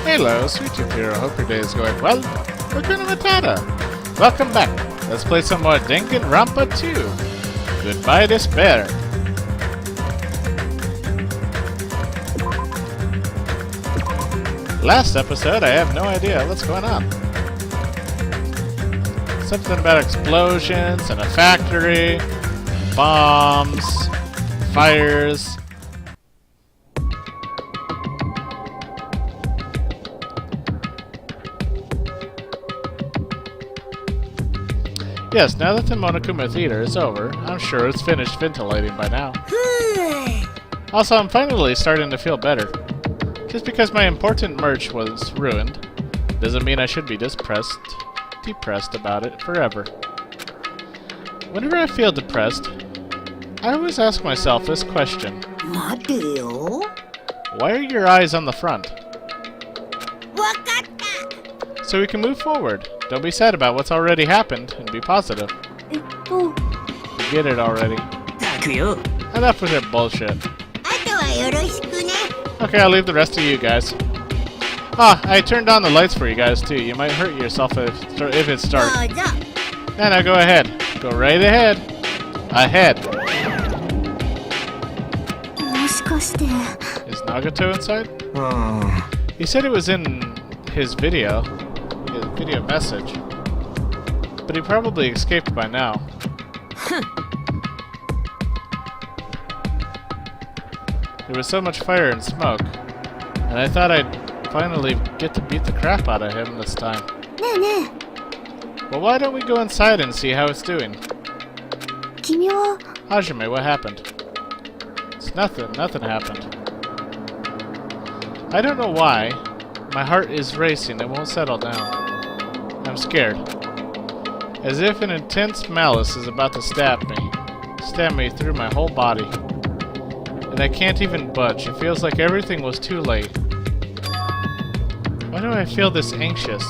Hello, sweet tooth hero. Hope your day is going well. Hakuna Matata. Welcome back. Let's play some more Danganronpa 2. Goodbye, despair. Last episode, I have no idea what's going on. Something about explosions and a factory, bombs, fires. Yes, now that the Monokuma Theater is over, I'm sure it's finished ventilating by now. Also, I'm finally starting to feel better. Just because my important merch was ruined, doesn't mean I should be depressed about it forever. Whenever I feel depressed, I always ask myself this question. Why are your eyes on the front? So we can move forward. Don't be sad about what's already happened, and be positive. You get it already. Enough with your bullshit. Okay, I'll leave the rest to you guys. Ah, I turned on the lights for you guys too. You might hurt yourself if it's dark. No, no, go ahead. Go right ahead. Ahead. Is Nagato inside? He said it was in his video message. But he probably escaped by now. There was so much fire and smoke, and I thought I'd finally get to beat the crap out of him this time. Well, why don't we go inside and see how it's doing? Hajime, what happened? It's nothing happened. I don't know why. My heart is racing, it won't settle down. I'm scared. As if an intense malice is about to stab me through my whole body. And I can't even budge. It feels like everything was too late. Why do I feel this anxious?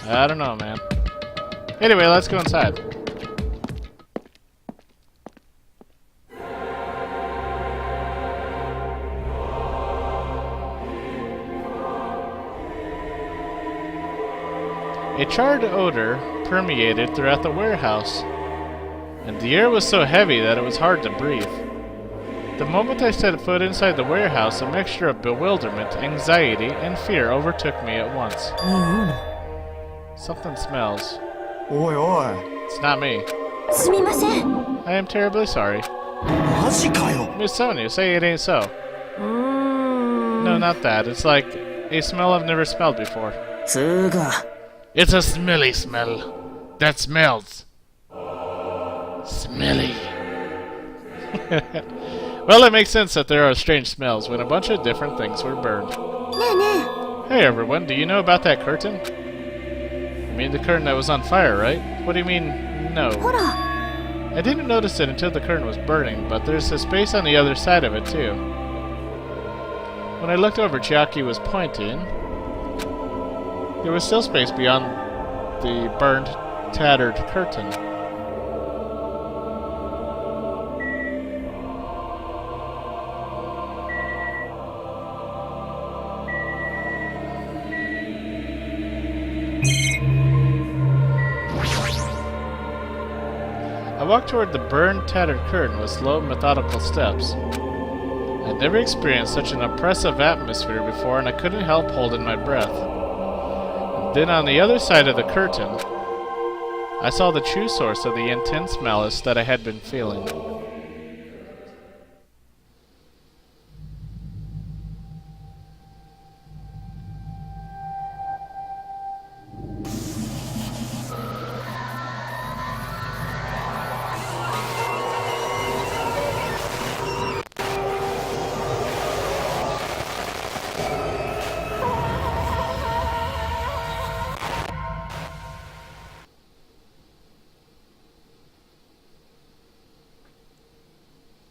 I don't know, man. Anyway, let's go inside. A charred odor permeated throughout the warehouse, and the air was so heavy that it was hard to breathe. The moment I set foot inside the warehouse, a mixture of bewilderment, anxiety, and fear overtook me at once. Something smells. It's not me. I am terribly sorry. Miss Sonia, say it ain't so. No, not that. It's like a smell I've never smelled before. It's a smelly smell. That smells. Smelly. Well, it makes sense that there are strange smells when a bunch of different things were burned. Hey everyone, do you know about that curtain? You mean the curtain that was on fire, right? What do you mean, no? I didn't notice it until the curtain was burning, but there's a space on the other side of it too. When I looked over, Chiaki was pointing. There was still space beyond the burned, tattered curtain. I walked toward the burned, tattered curtain with slow, methodical steps. I'd never experienced such an oppressive atmosphere before, and I couldn't help holding my breath. Then on the other side of the curtain, I saw the true source of the intense malice that I had been feeling.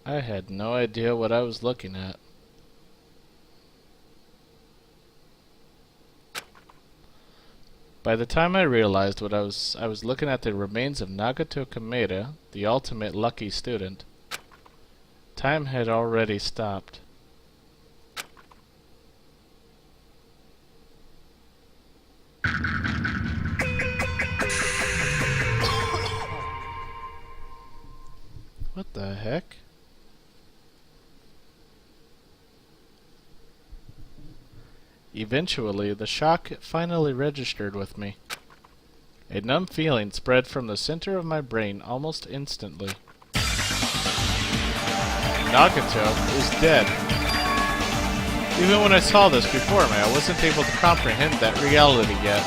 I had no idea what I was looking at. By the time I realized what I was looking at the remains of Nagato Kameda, the ultimate lucky student. Time had already stopped. Eventually, the shock finally registered with me. A numb feeling spread from the center of my brain almost instantly. Nagato is dead. Even when I saw this before me, I wasn't able to comprehend that reality yet.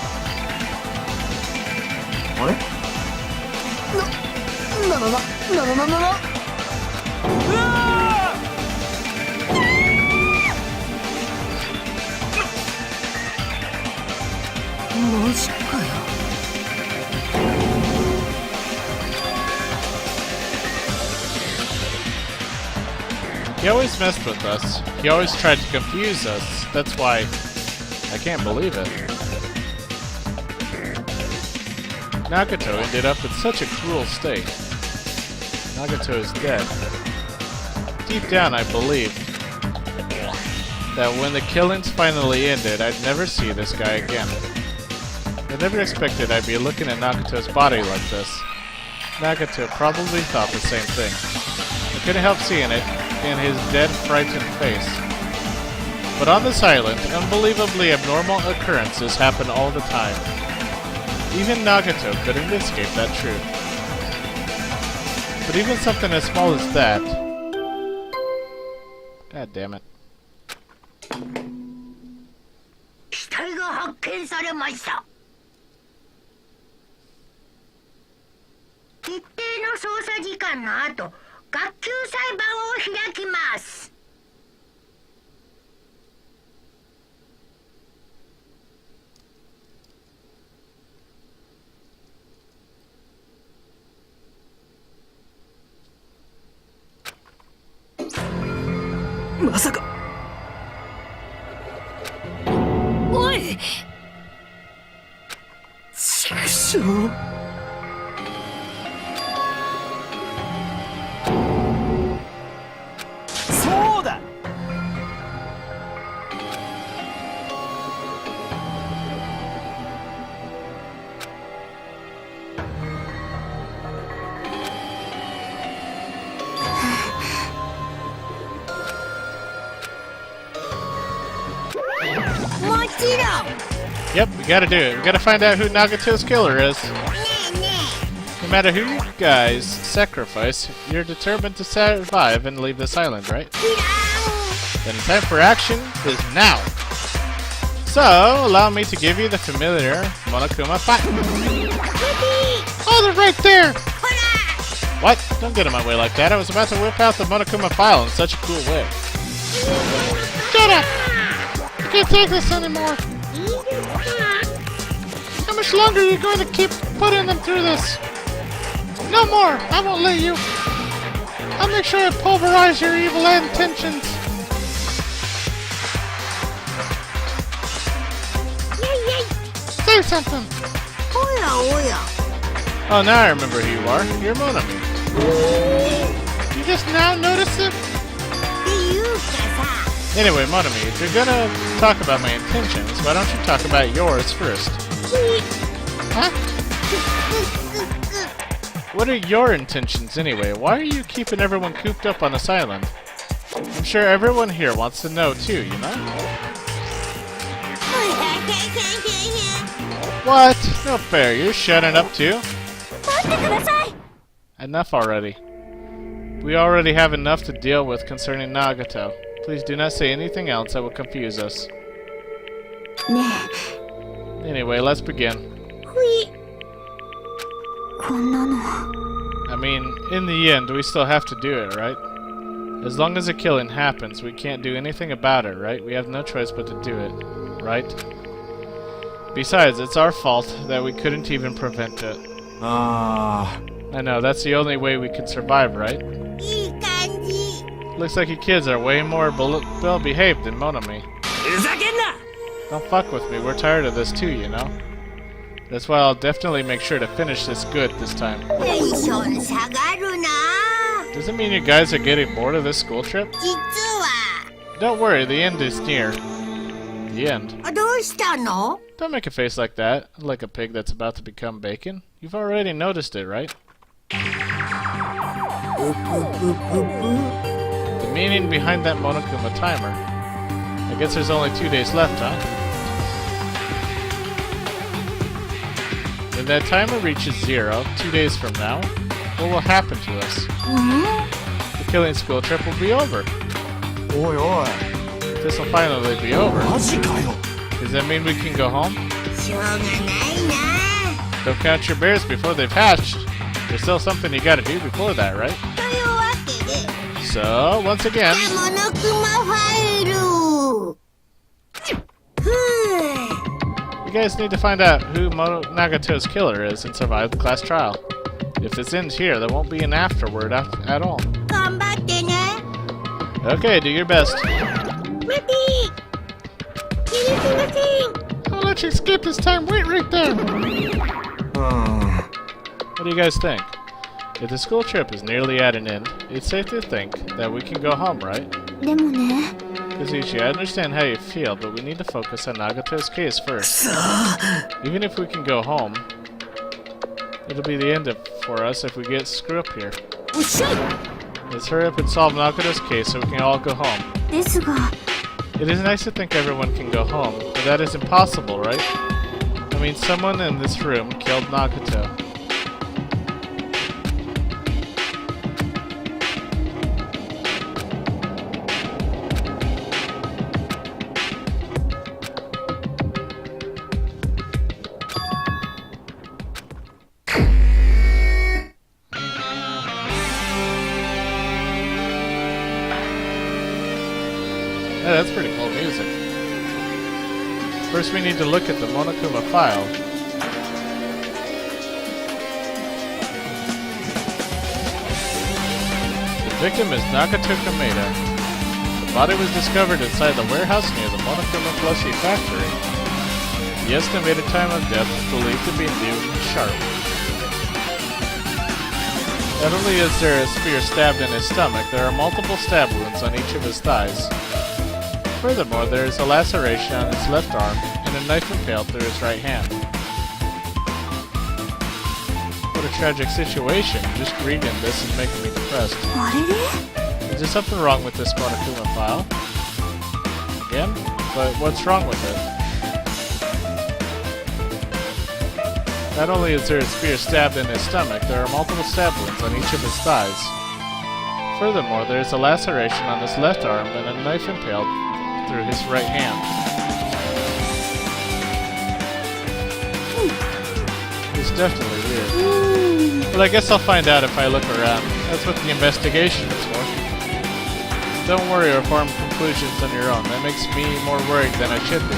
What? No. マジかよ。He always messed with us. He always tried to confuse us. That's why I can't believe it. Nagato ended up in such a cruel state. Nagato is dead. Deep down, I believed that when the killings finally ended, I'd never see this guy again. I never expected I'd be looking at Nagato's body like this. Nagato probably thought the same thing. I couldn't help seeing it in his dead, frightened face. But on this island, unbelievably abnormal occurrences happen all the time. Even Nagato couldn't escape that truth. But even something as small as that... God damn it. 死体が発見されました。一定の捜査時間の後、学級裁判を開きます。まさか。おい。畜生。そうだ。もちろん。 Yep, we gotta do it. We gotta find out who Nagato's killer is. No matter who you guys sacrifice, you're determined to survive and leave this island, right? Then the time for action is now. So, allow me to give you the familiar Monokuma fight. Oh, they're right there! What? Don't get in my way like that. I was about to whip out the Monokuma file in such a cool way. Shut up! I can't take this anymore. How much longer are you going to keep putting them through this? No more! I won't let you. I'll make sure I pulverize your evil intentions. Say something. Oh, now I remember who you are. You're Monami. You just now noticed it? Anyway, Monami, if you're gonna talk about my intentions, why don't you talk about yours first? Huh? What are your intentions anyway? Why are you keeping everyone cooped up on this island? I'm sure everyone here wants to know too, you know? What? No fair, you're shutting up too? Enough already. We already have enough to deal with concerning Nagato. Please do not say anything else that will confuse us. Anyway, let's begin. I mean, in the end, we still have to do it, right? As long as a killing happens, we can't do anything about it, right? We have no choice but to do it, right? Besides, it's our fault that we couldn't even prevent it. I know, that's the only way we can survive, right? Looks like you kids are way more well-behaved than Monami. Don't fuck with me, we're tired of this too, you know? That's why I'll definitely make sure to finish this good this time. Does it mean you guys are getting bored of this school trip? Don't worry, the end is near. The end? Don't make a face like that, like a pig that's about to become bacon. You've already noticed it, right? The meaning behind that Monokuma timer. I guess there's only 2 days left, huh? When that timer reaches 0, 2 days from now, what will happen to us? The killing school trip will be over. おいおい This will finally be over. マジかよ Does that mean we can go home? しょうがないな。 Don't count your bears before they've hatched. There's still something you gotta do before that, right? というわけで So, once again, モノクマファイル。ふぅ you guys need to find out who Nagato's killer is and survive the class trial. If this ends here, there won't be an afterword at all. 頑張ってね。 Okay, do your best. 待て。許せません。 I'll let you skip this time. Wait right there. うん What do you guys think? If the school trip is nearly at an end, it's safe to think that we can go home, right? でもね。 Kazuchi, I understand how you feel, but we need to focus on Nagato's case first. Even if we can go home, it'll be the end for us if we get screwed up here. おっしゃい。 Let's hurry up and solve Nagato's case so we can all go home. ですが。 It is nice to think everyone can go home, but that is impossible, right? I mean, someone in this room killed Nagato. Yeah, that's pretty cool music. First we need to look at the Monokuma file. The victim is Nagato Kameda. The body was discovered inside the warehouse near the Monokuma plushie factory. The estimated time of death is believed to be noon sharp. Not only is there a spear stabbed in his stomach, there are multiple stab wounds on each of his thighs. Furthermore, there is a laceration on his left arm and a knife impaled through his right hand. What a tragic situation. Just reading this is making me depressed. あれれ Is there something wrong with this Monokuma file? Again? But what's wrong with it? Not only is there a spear stabbed in his stomach, there are multiple stab wounds on each of his thighs. Furthermore, there is a laceration on his left arm and a knife impaled through his right hand. It's definitely weird. But I guess I'll find out if I look around. That's what the investigation is for. Don't worry or form conclusions on your own. That makes me more worried than I should be.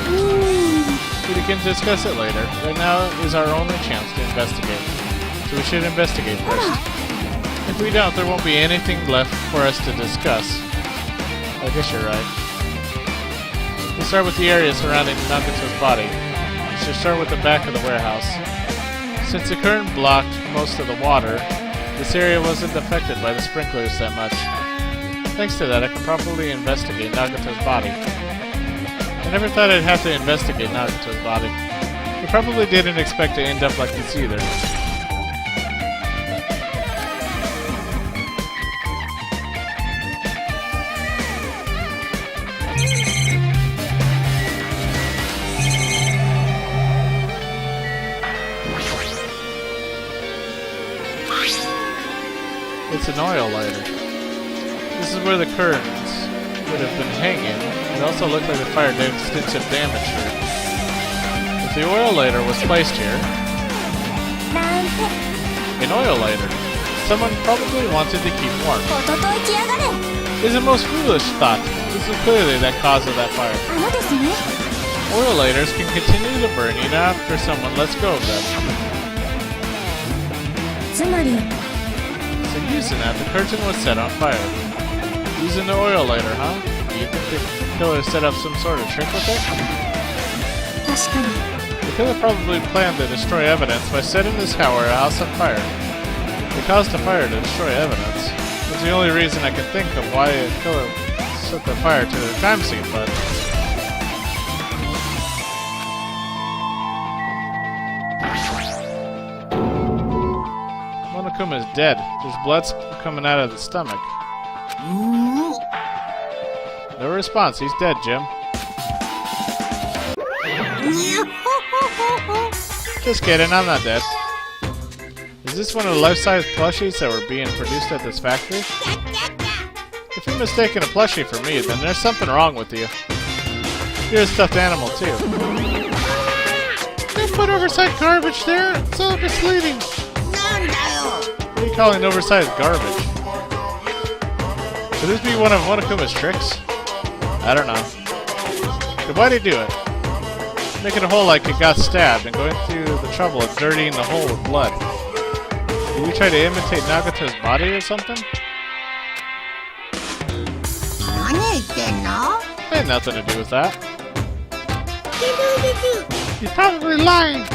We can discuss it later. Right now is our only chance to investigate. So we should investigate first. If we don't, there won't be anything left for us to discuss. I guess you're right. We'll start with the area surrounding Nagato's body. We should start with the back of the warehouse. Since the current blocked most of the water, this area wasn't affected by the sprinklers that much. Thanks to that, I can properly investigate Nagato's body. I never thought I'd have to investigate Nagato's body. I probably didn't expect to end up like this either. It's an oil lighter. This is where the curtains would have been hanging. It also looked like the fire did extensive damage here. If the oil lighter was placed here... An oil lighter. Someone probably wanted to keep warm. It's a most foolish thought. This is clearly the cause of that fire. Oil lighters can continue to burn even after someone lets go of them. So using that, the curtain was set on fire. Using the oil lighter, huh? Do you think the killer set up some sort of trick with it? The killer probably planned to destroy evidence by setting his house on fire. It caused the fire to destroy evidence. That's the only reason I can think of why a killer set the fire to the crime scene, but... Monokuma is dead. There's blood coming out of the stomach. No response. He's dead, Jim. Just kidding, I'm not dead. Is this one of the life-size plushies that were being produced at this factory? If you're mistaking a plushie for me, then there's something wrong with you. You're a stuffed animal, too. Don't put oversized garbage there. It's all misleading. What are you calling oversized garbage? Could this be one of Monokuma's tricks? I don't know. Then why'd he do it? Making a hole like it got stabbed and going through the trouble of dirtying the hole with blood. Did you try to imitate Nagato's body or something? I had nothing to do with that. You're probably lying.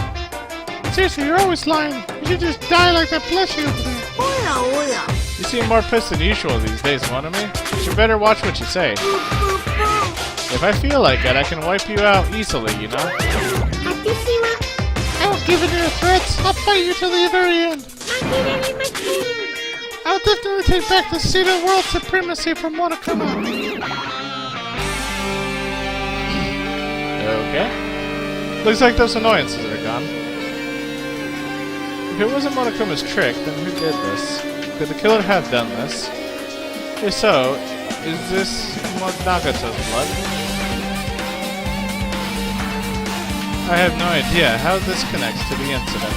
Seriously, you're always lying. You should just die like that plushie over there. You seem more pissed than usual these days, Monami. You should better watch what you say. If I feel like it, I can wipe you out easily, you know? I won't give in to your threats. I'll fight you till the very end. I'll definitely take back the seat of world supremacy from Monokuma. Okay. Looks like those annoyances are gone. If it wasn't Monokuma's trick, then who did this? Could the killer have done this? If so, is this Nagato's blood? I have no idea how this connects to the incident.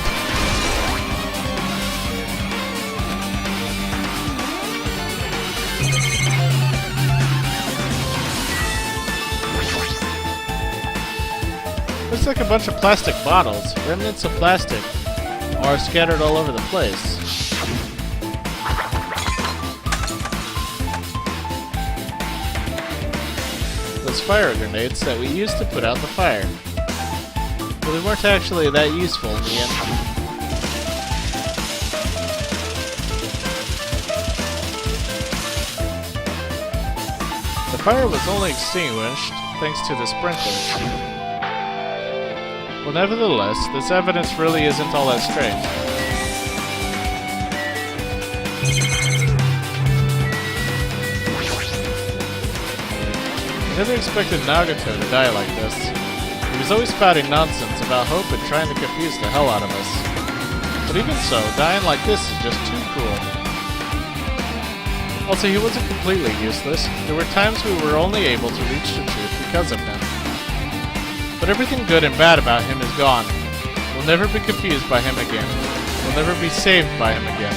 Looks like a bunch of plastic bottles. Remnants of plastic are scattered all over the place. Those fire grenades that we used to put out the fire. But they weren't actually that useful in the end. The fire was only extinguished thanks to the sprinklers. Well, nevertheless, this evidence really isn't all that strange. I never expected Nagato to die like this. He was always spouting nonsense about hope and trying to confuse the hell out of us. But even so, dying like this is just too cruel. Also, he wasn't completely useless. There were times we were only able to reach the truth because of him. But everything good and bad about him is gone. We'll never be confused by him again. We'll never be saved by him again.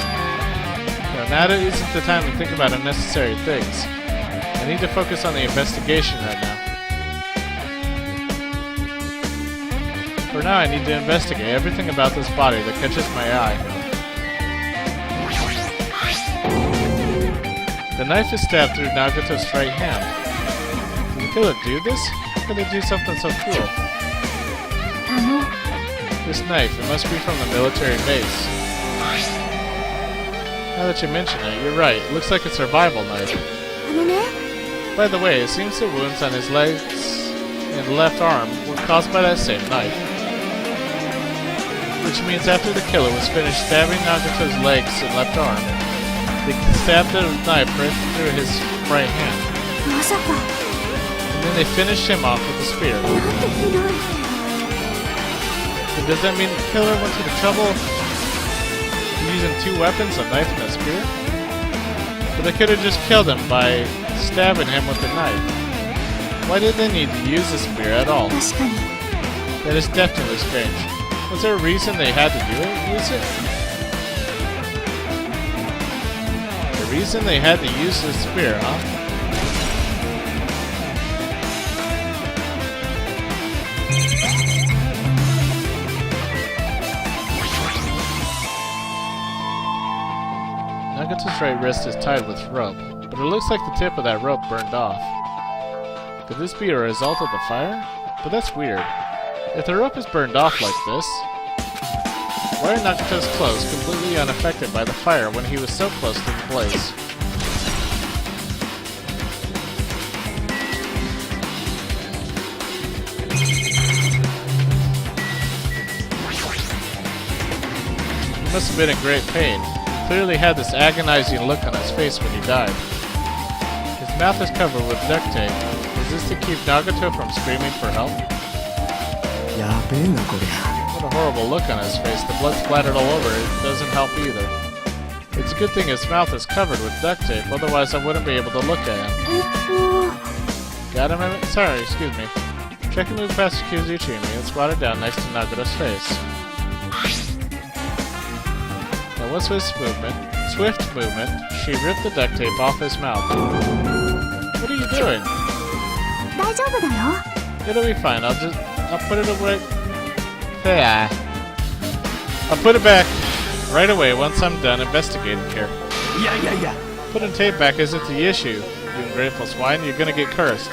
Now isn't the time to think about unnecessary things. I need to focus on the investigation right now. For now, I need to investigate everything about this body that catches my eye. The knife is stabbed through Nagato's right hand. Did the killer do this? How could they do something so cruel? This knife, it must be from the military base. Now that you mention it, you're right. It looks like a survival knife. By the way, it seems the wounds on his legs and left arm were caused by that same knife. Which means after the killer was finished stabbing Nagato's legs and left arm, they stabbed the knife right through his right hand. And then they finished him off with a spear. And does that mean the killer went to the trouble of using two weapons, a knife and a spear? But they could have just killed him by stabbing him with a knife. Why did they need to use a spear at all? That is definitely strange. Was there a reason they had to use it? The reason they had to use the spear, huh? Nagato's right wrist is tied with rope, but it looks like the tip of that rope burned off. Could this be a result of the fire? But that's weird. If the rope is burned off like this, why are Nagato's clothes completely unaffected by the fire when he was so close to the blaze? He must have been in great pain. He clearly had this agonizing look on his face when he died. His mouth is covered with duct tape. Is this to keep Nagato from screaming for help? やべえなこりゃ。 What a horrible look on his face. The blood splattered all over. It doesn't help either. It's a good thing his mouth is covered with duct tape, otherwise I wouldn't be able to look at him. Got him? Sorry, excuse me. Check and move past Kyuzuchi and squatted down next to Nagato's face. Now what's his movement? Swift movement. She ripped the duct tape off his mouth. What are you doing? 大丈夫だよ。 It'll be fine. I'll put it away. Yeah. I'll put it back right away once I'm done investigating here. いやいやいや。 Putting tape back isn't the issue. You ungrateful swine, you're gonna get cursed.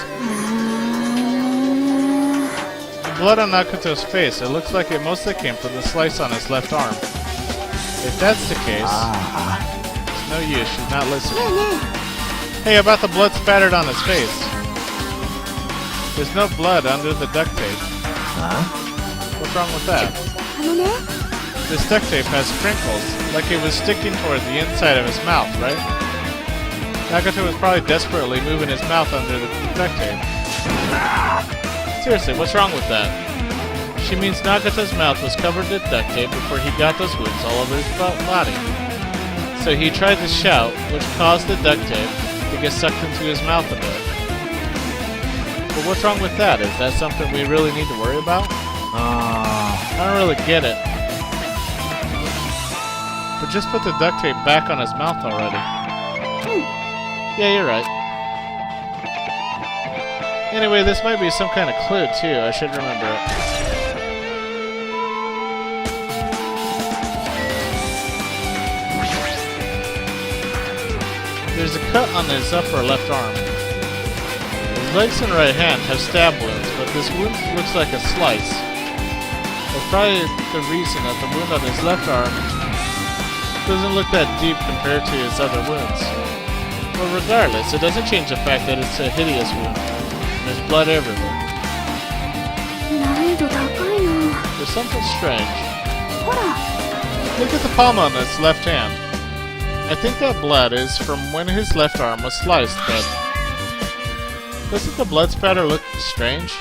Blood on Nakato's face. It looks like it mostly came from the slice on his left arm. If that's the case, it's no use. She's not listening. Hey, about the blood spattered on his face. There's no blood under the duct tape. Huh? What's wrong with that? あのね、 This duct tape has crinkles, like it was sticking toward the inside of his mouth, right? Nagato was probably desperately moving his mouth under the duct tape. Seriously, what's wrong with that? She means Nagato's mouth was covered with duct tape before he got those wounds all over his body. So he tried to shout, which caused the duct tape to get sucked into his mouth a bit. But what's wrong with that? Is that something we really need to worry about? I don't really get it. But just put the duct tape back on his mouth already. Yeah, you're right. Anyway, this might be some kind of clue, too. I should remember it. There's a cut on his upper left arm. His legs and right hand have stab wounds, but this wound looks like a slice. That's probably the reason that the wound on his left arm doesn't look that deep compared to his other wounds. But regardless, it doesn't change the fact that it's a hideous wound. There's blood everywhere. 難易度高いな。 There's something strange. ほら、 Look at the palm on his left hand. I think that blood is from when his left arm was sliced, but doesn't the blood spatter look strange?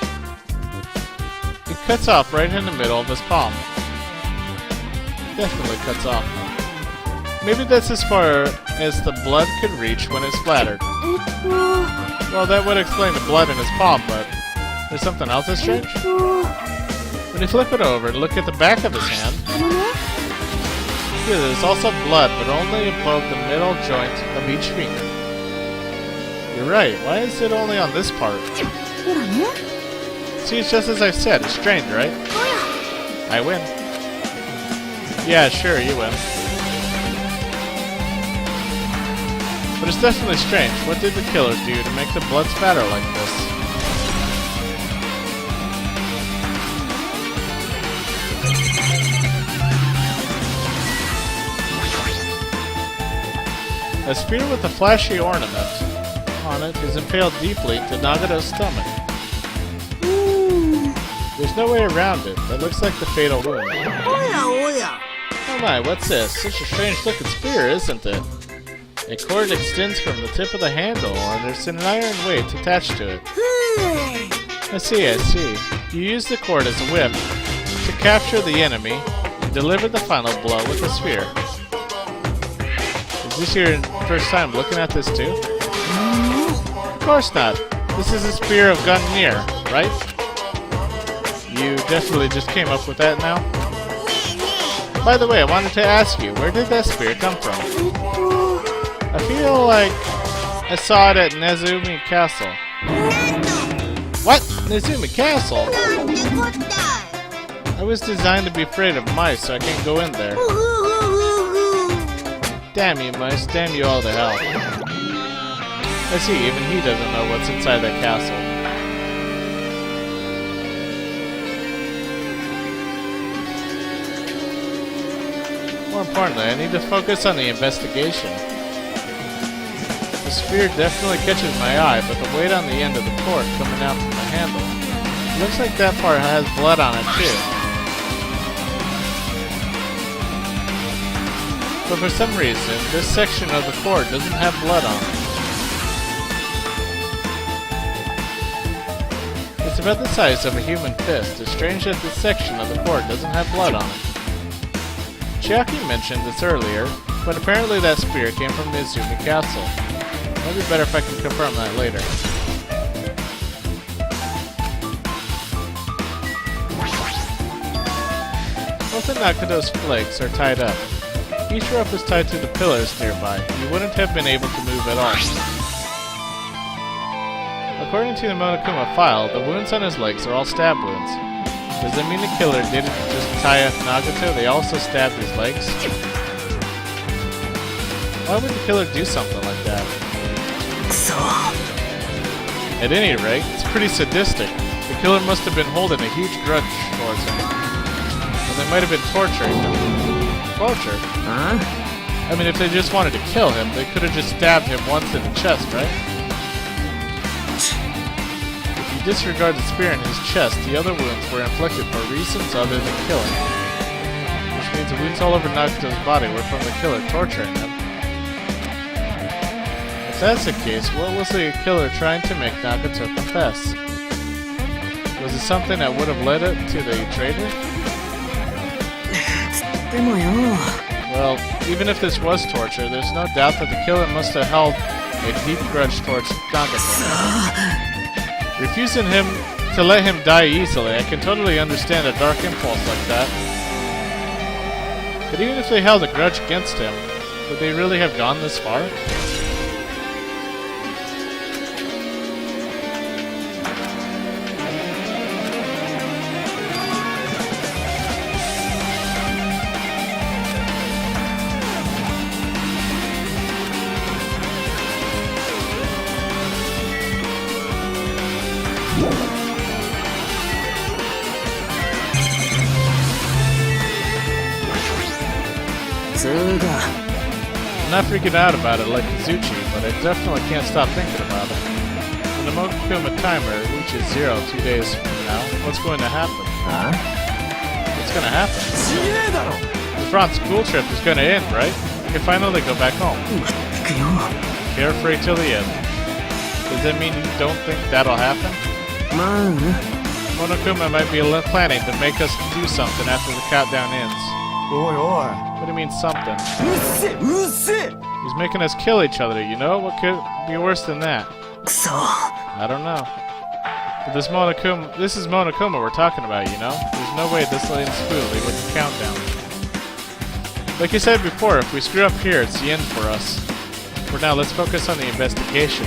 It cuts off right in the middle of his palm. Definitely cuts off. Maybe that's as far as the blood could reach when it's splattered. Well, that would explain the blood in his palm, but there's something else that's strange? When you flip it over and look at the back of his hand, あのね、 here there's also blood, but only above the middle joint of each finger. You're right, why is it only on this part? ほらね、 See, it's just as I said, it's strange, right? ほら、 I win. Yeah, sure, you win. But it's definitely strange. What did the killer do to make the blood spatter like this? A spear with a flashy ornament on it is impaled deeply into Nagato's stomach. うーん、 There's no way around it. That looks like the fatal wound. おやおや。 Oh my, what's this? Such a strange looking spear, isn't it? A cord extends from the tip of the handle, and there's an iron weight attached to it. ふぅ。 I see. You use the cord as a whip to capture the enemy and deliver the final blow with the spear. Is this your first time looking at this too? Of course not. This is a spear of Gungnir, right? You definitely just came up with that now? By the way, I wanted to ask you, where did that spear come from? I feel like I saw it at Nezumi Castle. なんと What? Nezumi Castle? なんてこったい。 I was designed to be afraid of mice, so I can't go in there. ふふふふふ。 Damn you, mice. Damn you all to hell. I see, even he doesn't know what's inside that castle. More importantly, I need to focus on the investigation. The spear definitely catches my eye, but the weight on the end of the cord coming out from the handle. Looks like that part has blood on it too. But for some reason, this section of the cord doesn't have blood on it. It's about the size of a human fist. It's strange that this section of the fort doesn't have blood on it. Chiaki mentioned this earlier, but apparently that spear came from the Izumi castle. Might be better if I can confirm that later. Both of Nakato's legs are tied up. Each rope is tied to the pillars nearby. He wouldn't have been able to move at all. According to the Monokuma file, the wounds on his legs are all stab wounds. Does that mean the killer didn't just tie up Nagato, they also stabbed his legs? Why would the killer do something like that? At any rate, it's pretty sadistic. The killer must have been holding a huge grudge towards him. Or they might have been torturing him. Torture? Huh? I mean, if they just wanted to kill him, they could have just stabbed him once in the chest, right? If you disregard the spear in his chest, the other wounds were inflicted for reasons other than killing. Which means the wounds all over Nagato's body were from the killer torturing him. If that's the case, what was the killer trying to make Nagato confess? Was it something that would have led it to the traitor? Well, even if this was torture, there's no doubt that the killer must have held a deep grudge towards Nagato. Refusing him to let him die easily, I can totally understand a dark impulse like that. But even if they held a grudge against him, would they really have gone this far? I'm not freaking out about it like Izuchi, but I definitely can't stop thinking about it. When the Monokuma timer reaches 0 2 days from now, what's going to happen? Huh? What's going to happen? The Franz school trip is going to end, right? We can finally go back home. Carefree till the end. Does that mean you don't think that'll happen? Monokuma might be planning to make us do something after the countdown ends. What do you mean, something? He's making us kill each other, you know? What could be worse than that? I don't know. But this is Monokuma we're talking about, you know? There's no way this ends smoothly with the countdown. Like you said before, if we screw up here, it's the end for us. For now, let's focus on the investigation.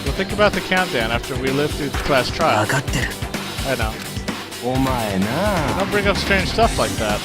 We'll think about the countdown after we live through the class trial. I know. Don't bring up strange stuff like that.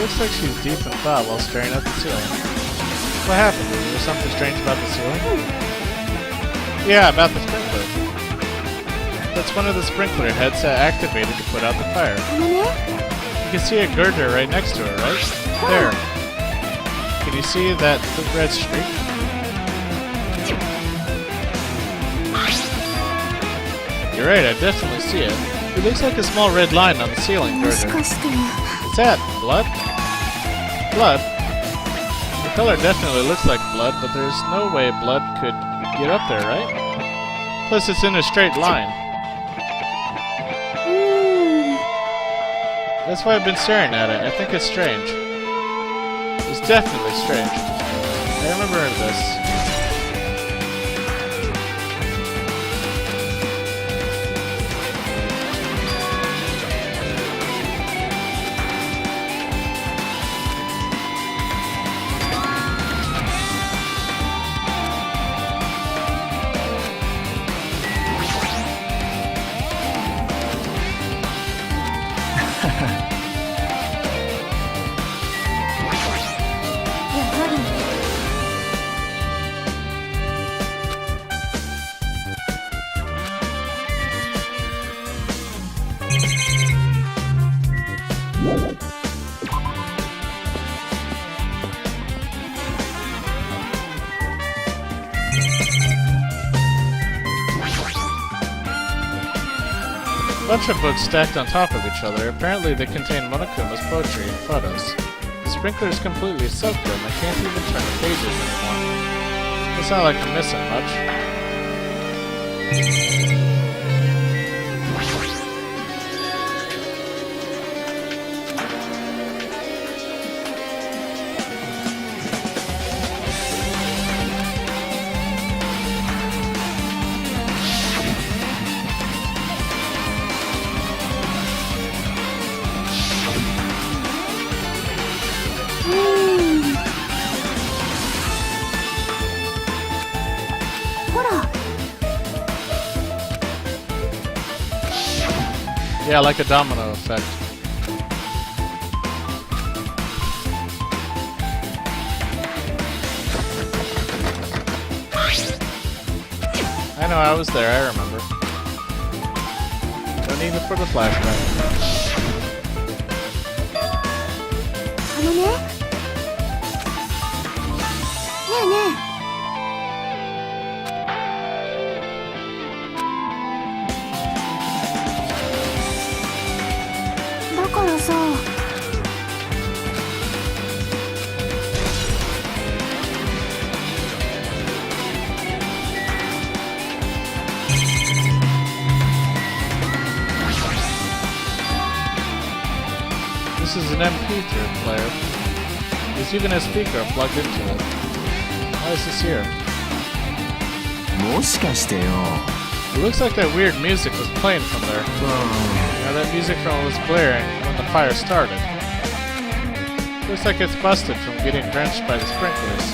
Looks like she's deep in thought while staring at the ceiling. What happened? Was there something strange about the ceiling? Yeah, about the sprinkler. That's one of the sprinkler heads that activated to put out the fire. You can see a girder right next to it, right? There. Can you see that red streak? You're right, I definitely see it. It looks like a small red line on the ceiling girder. What's that? Blood? Blood? The color definitely looks like blood, but there's no way blood could get up there, right? Plus it's in a straight line. That's why I've been staring at it. I think it's strange. It's definitely strange. I remember this. A bunch of books stacked on top of each other. Apparently they contain Monokuma's poetry and photos. The sprinkler is completely soaked them. I can't even turn the pages anymore. It's not like I'm missing much. Yeah, like a domino effect. I know, I was there, I remember. No need for the flashback. だからさ This is an MP3 player. There's even a speaker plugged into it. Why is this here? もしかしてよ It looks like that weird music was playing from there. Now that music from it was blaring when the fire started. Looks like it's busted from getting drenched by the sprinklers.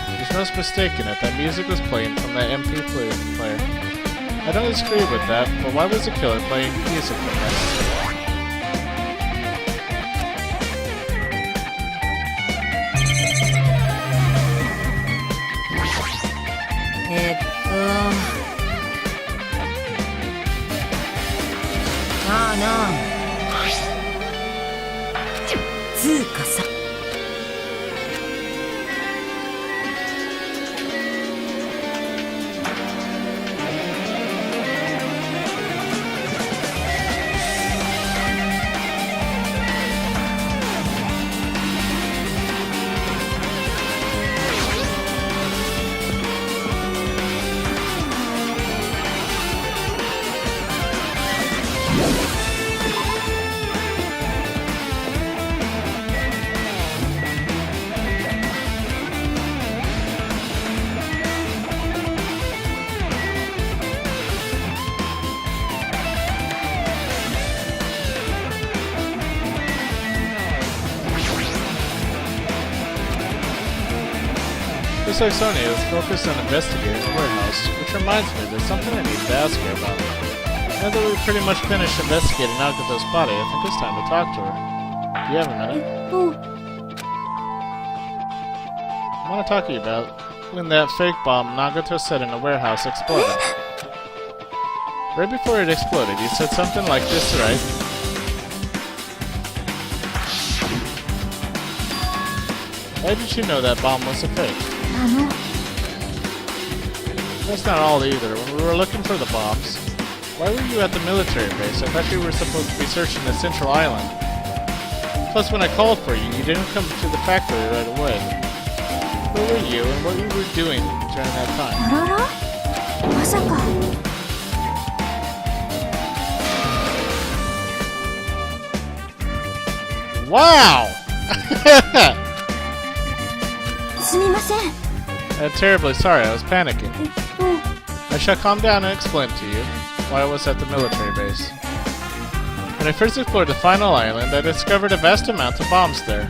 There's no mistaking it, that music was playing from that MP3 player. I don't disagree with that, but why was the killer playing music from this? なあなあつうかさLooks like Sonya is focused on investigating the warehouse, which reminds me there's something I need to ask her about. Now that we've pretty much finished investigating Nagato's body, I think it's time to talk to her. Do you have a minute? I want to talk to you about when that fake bomb Nagato set in the warehouse exploded. Right before it exploded, you said something like this, right? Why did you know that bomb was a fake? That's not all either. When we were looking for the bombs, why were you at the military base? I thought you were supposed to be searching the central island. Plus, when I called for you, you didn't come to the factory right away. Where were you and what you were doing during that time? まさか I Wow! すみません。 I'm terribly sorry, I was panicking. と I shall calm down and explain to you why I was at the military base. When I first explored the final island, I discovered a vast amount of bombs there.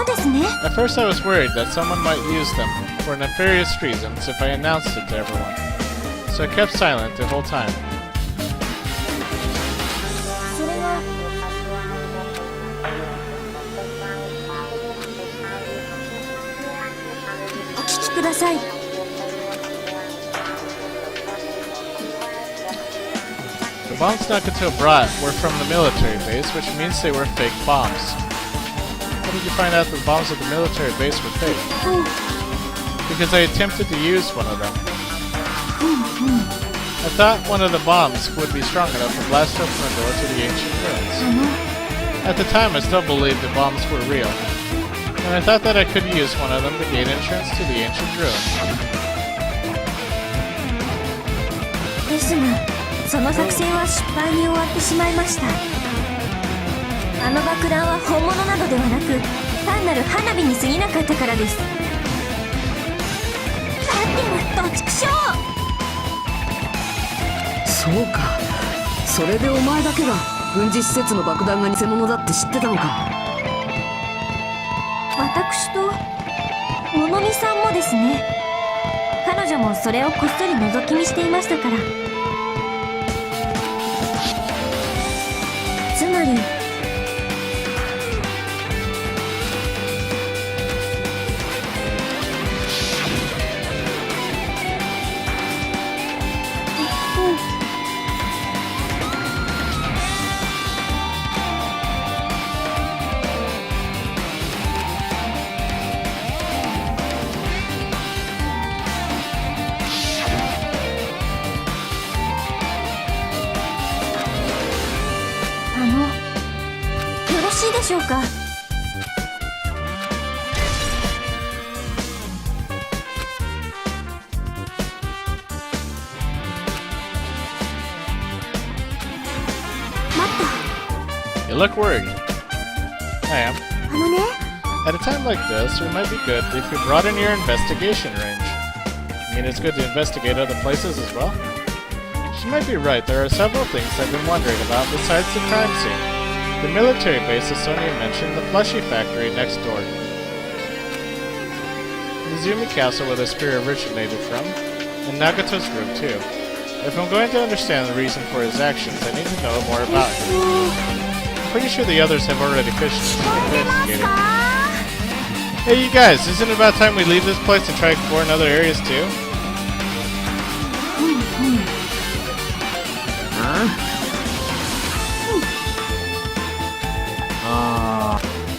ですね。 At first I was worried that someone might use them for nefarious reasons if I announced it to everyone. So I kept silent the whole time. それがお聞きください。 The bombs Nakato brought were from the military base, which means they were fake bombs. How did you find out the bombs at the military base were fake? Because I attempted to use one of them. I thought one of the bombs would be strong enough to blast open the door to the ancient ruins. At the time, I still believed the bombs were real, and I thought that I could use one of them to gain entrance to the ancient ruins. ですが、その作戦は失敗に終わってしまいました。あの爆弾は本物などではなく、単なる花火に過ぎなかったからです。だっても、どちくしょう！そうか、それでお前だけが軍事施設の爆弾が偽物だって知ってたのか。私と物見さんもですね。彼女もそれをこっそり覗き見していましたから。つまりよろしいでしょうか。待っ You look worried. I am. た。ね。 At a time like this, it might be good if you broaden your investigation range. I mean, it's good to investigate other places as well. She might be right. There are several things I've been wondering about besides the crime scene. The military base, as Sonia mentioned, the plushie factory next door. The Izumi Castle where the spear originated from, and Nagato's room too. If I'm going to understand the reason for his actions, I need to know more about him. I'm pretty sure the others have already fished investigated. Hey you guys, isn't it about time we leave this place and try exploring other areas too?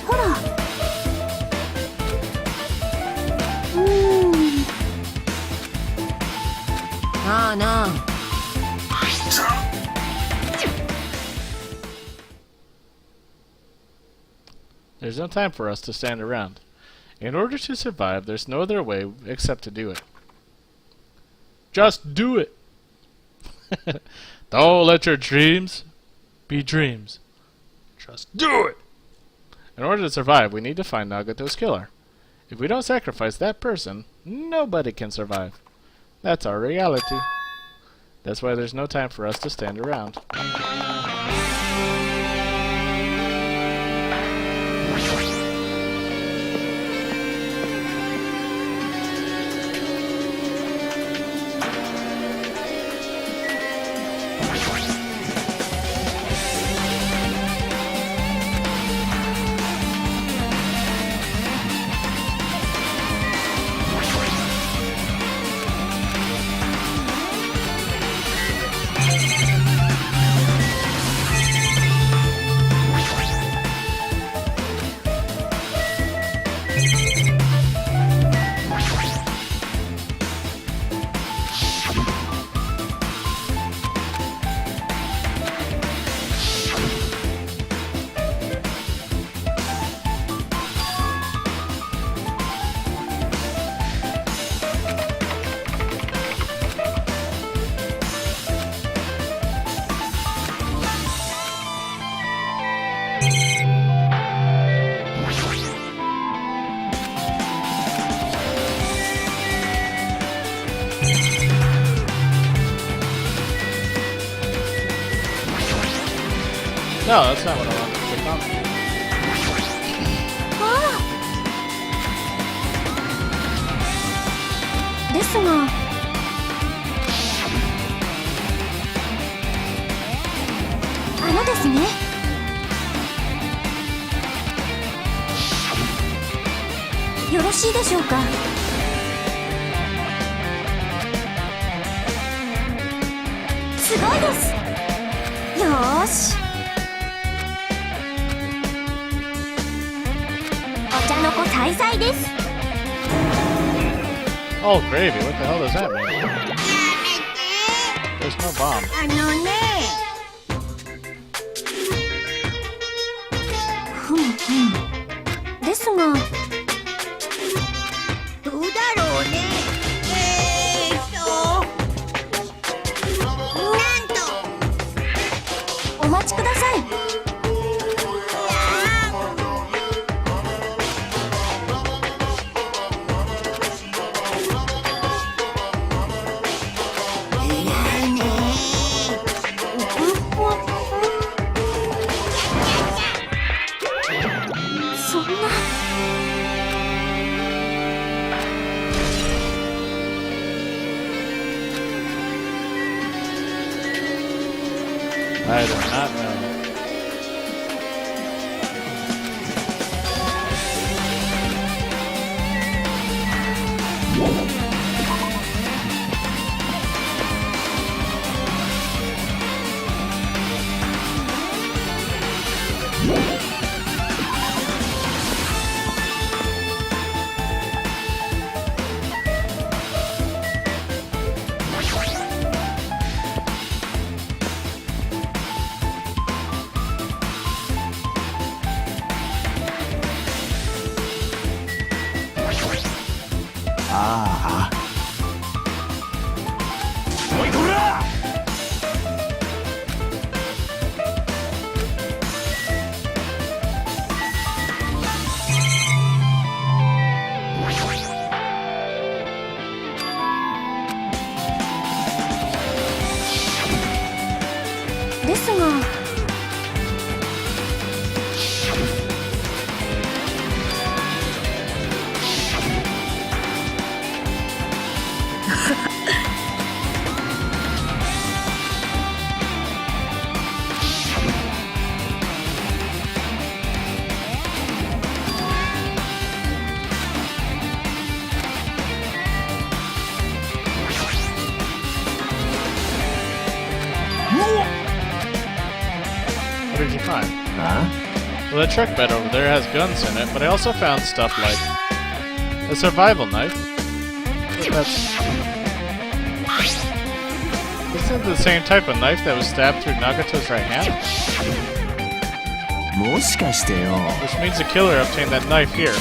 ほら。なあなあ。 There's no time for us to stand around. In order to survive, there's no other way except to do it. Just do it! Don't let your dreams be dreams. Just do it! In order to survive, we need to find Nagato's killer. If we don't sacrifice that person, nobody can survive. That's our reality. That's why there's no time for us to stand around. No, that's not what I wanted to click on. ですがですね。よろしいでしょうか。すごいです。よーし。お茶の子再々です。Oh, gravy. What the hell does that mean? There's no bomb. あのね。ですが、どうだろうね。なんとお待ちください。I do not know. Ah. Oi, Dora! What did you find? Huh? Well, the truck bed over there has guns in it, but I also found stuff like a survival knife. Isn't it the same type of knife that was stabbed through Nagato's right hand? もしかしてよ。 Which means the killer obtained that knife here.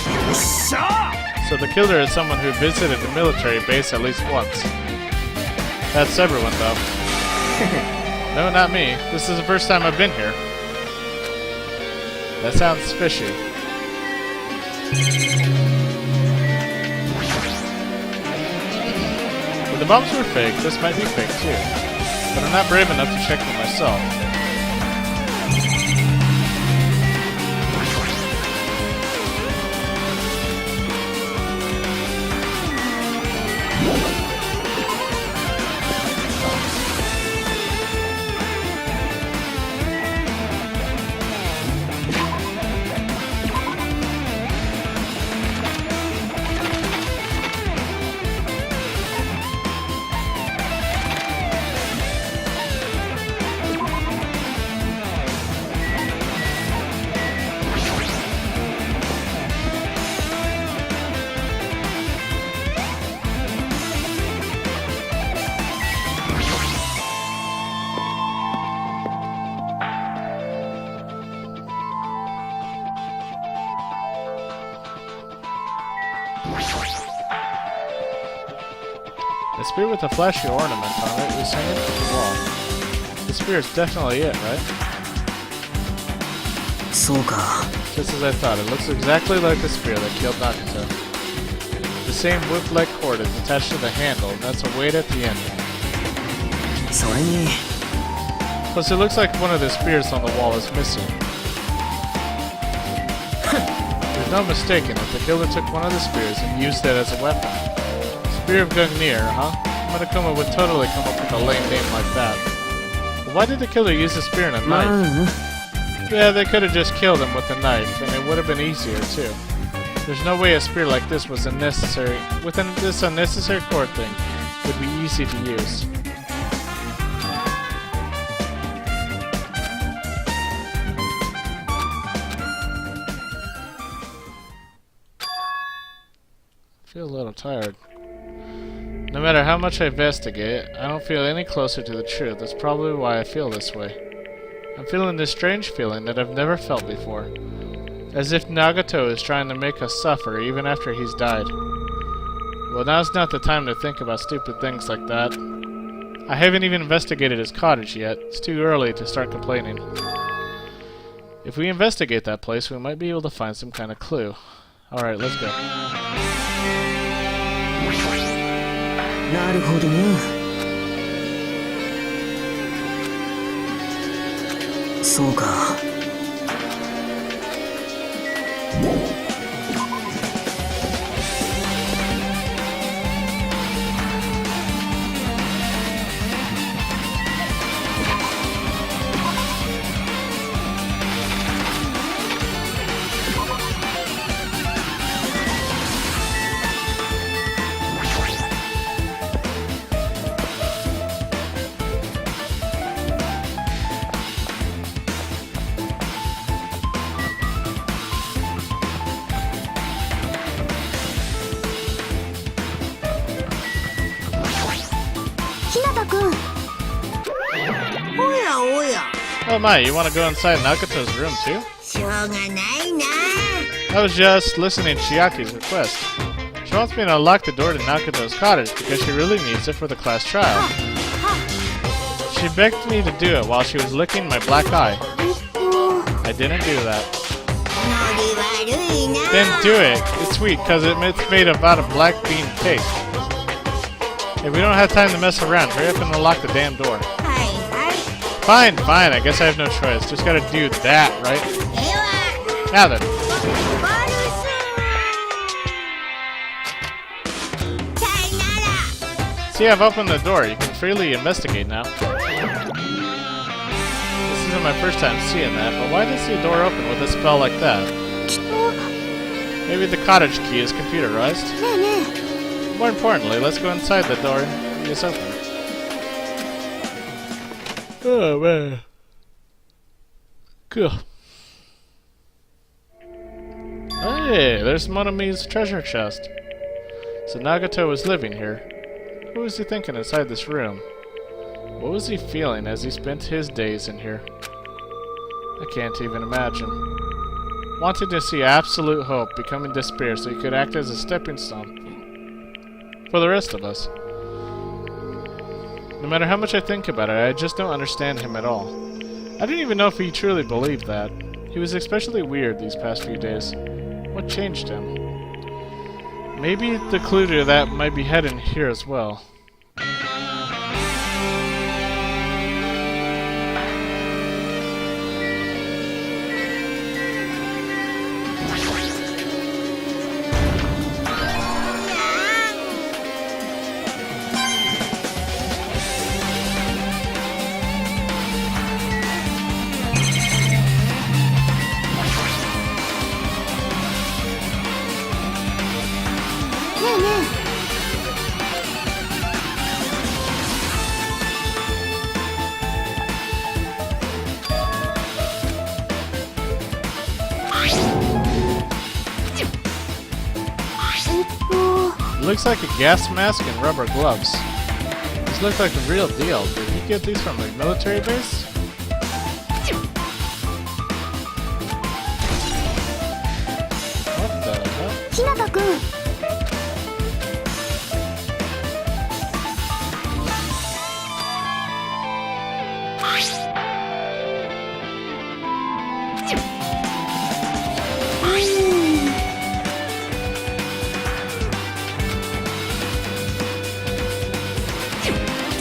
So the killer is someone who visited the military base at least once. That's everyone, though. No, not me. This is the first time I've been here. That sounds fishy. If the bombs were fake, this might be fake too. But I'm not brave enough to check for myself. The spear with a flashy ornament on it is hanging from the wall. The spear is definitely it, right? そうか。 Just as I thought, it looks exactly like the spear that killed Nagato. The same whip-like cord is attached to the handle, and that's a weight at the end. それに Plus, it looks like one of the spears on the wall is missing. There's no mistaking it. The killer took one of the spears and used it as a weapon. Spear of Gungnir, huh? Monokuma would totally come up with a lame name like that. But why did the killer use a spear and a knife? Yeah, they could have just killed him with a knife, and it would have been easier, too. There's no way a spear like this was unnecessary. This unnecessary cord thing would be easy to use. I feel a little tired. No matter how much I investigate, I don't feel any closer to the truth. That's probably why I feel this way. I'm feeling this strange feeling that I've never felt before. As if Nagato is trying to make us suffer even after he's died. Well, now's not the time to think about stupid things like that. I haven't even investigated his cottage yet. It's too early to start complaining. If we investigate that place, we might be able to find some kind of clue. Alright, let's go. なるほどね。そうか。Oh my, you want to go inside Nagato's room too? しょうがないな。 I was just listening to Chiaki's request. She wants me to unlock the door to Nagato's cottage because she really needs it for the class trial. She begged me to do it while she was licking my black eye. I didn't do that. ノリ悪いな。 Didn't do it. It's sweet because it's made about a black bean cake. Hey, we don't have time to mess around. Hurry up and unlock the damn door. はいはい。 Fine, fine. I guess I have no choice. Just gotta do that, right? では。 Now then. バルス。さいなら。 See, I've opened the door. You can freely investigate now. This isn't my first time seeing that, but why does the door open with a spell like that? きっと。 Maybe the cottage key is computerized. ねえねえ。 More importantly, let's go inside the door and it's open. Oh man. Cool. Hey, there's Monomi's treasure chest. So Nagato was living here. What was he thinking inside this room? What was he feeling as he spent his days in here? I can't even imagine. Wanted to see absolute hope becoming despair so he could act as a stepping stone for the rest of us. No matter how much I think about it, I just don't understand him at all. I didn't even know if he truly believed that. He was especially weird these past few days. What changed him? Maybe the clue to that might be hidden here as well. Looks like a gas mask and rubber gloves. These look like the real deal. Did he get these from the military base? What the hell? ひなたくん。